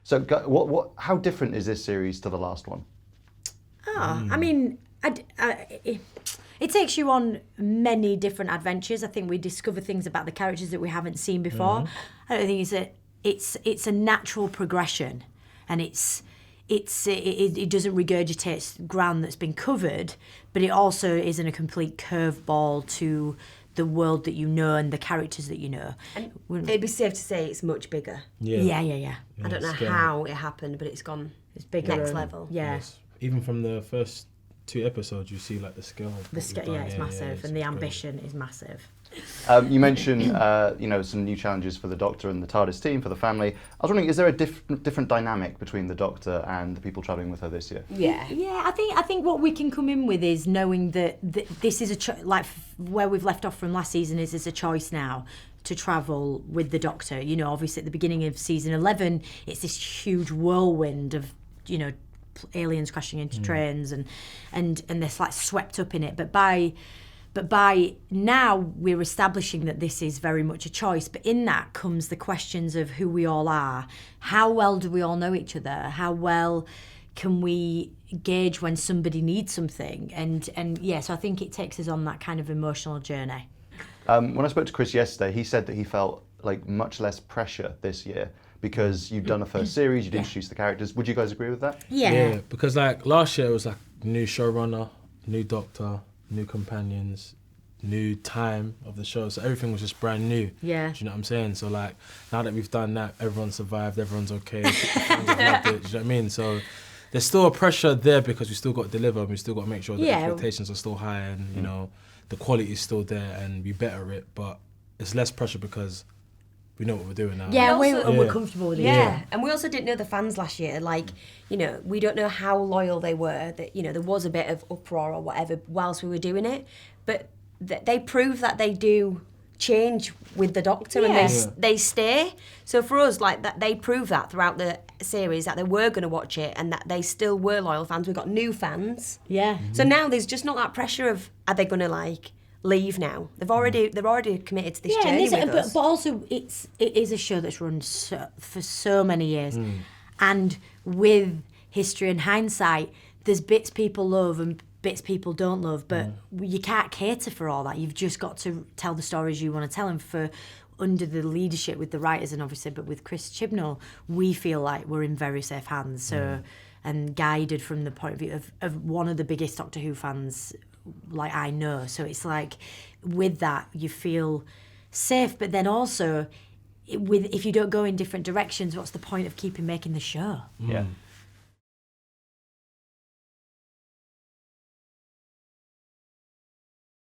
So how different is this series to the last one? I mean, it takes you on many different adventures. I think we discover things about the characters that we haven't seen before. I don't think it's a natural progression, and it doesn't regurgitate ground that's been covered, but it also isn't a complete curveball to the world that you know and the characters that you know. And it'd be safe to say it's much bigger. Yeah. I don't know how it happened, but it's bigger, next level. Yeah. Yes. Even from the first 2 episodes, you see like the scale. It's massive, and the ambition is massive. You mentioned, some new challenges for the Doctor and the Tardis team, for the family. I was wondering, is there a different dynamic between the Doctor and the people travelling with her this year? Yeah. I think what we can come in with is knowing that this is like where we've left off from last season is a choice now to travel with the Doctor. You know, obviously at the beginning of season 11, it's this huge whirlwind of, aliens crashing into trains and they're like swept up in it. But by now we're establishing that this is very much a choice. But in that comes the questions of who we all are. How well do we all know each other? How well can we gauge when somebody needs something? And so I think it takes us on that kind of emotional journey. When I spoke to Chris yesterday, he said that he felt like much less pressure this year because you'd done a first series, you'd introduced the characters. Would you guys agree with that? Yeah, because like last year it was like new showrunner, new Doctor, new companions, new time of the show, so everything was just brand new. Yeah. Do you know what I'm saying? So like now that we've done that, everyone survived, everyone's okay, the fans have loved it, do you know what I mean? So there's still a pressure there because we still got to deliver and we still got to make sure that expectations are still high and the quality is still there and we better it, but it's less pressure because we know what we're doing now. Yeah, we're comfortable with it. Yeah, and we also didn't know the fans last year. Like, we don't know how loyal they were. That there was a bit of uproar or whatever whilst we were doing it, but they prove that they do change with the Doctor and they stay. So for us, like that, they prove that throughout the series that they were going to watch it and that they still were loyal fans. We've got new fans. Yeah. So now there's just not that pressure of are they going to leave now? They're already committed to this journey with us. But also it is a show that's run for so many years, and with history and hindsight, there's bits people love and bits people don't love, but you can't cater for all that. You've just got to tell the stories you want to tell, and under the leadership with the writers and obviously, but with Chris Chibnall, we feel like we're in very safe hands. So, and guided from the point of view of one of the biggest Doctor Who fans like I know. So it's like with that you feel safe, but then also if you don't go in different directions, what's the point of making the show? Yeah.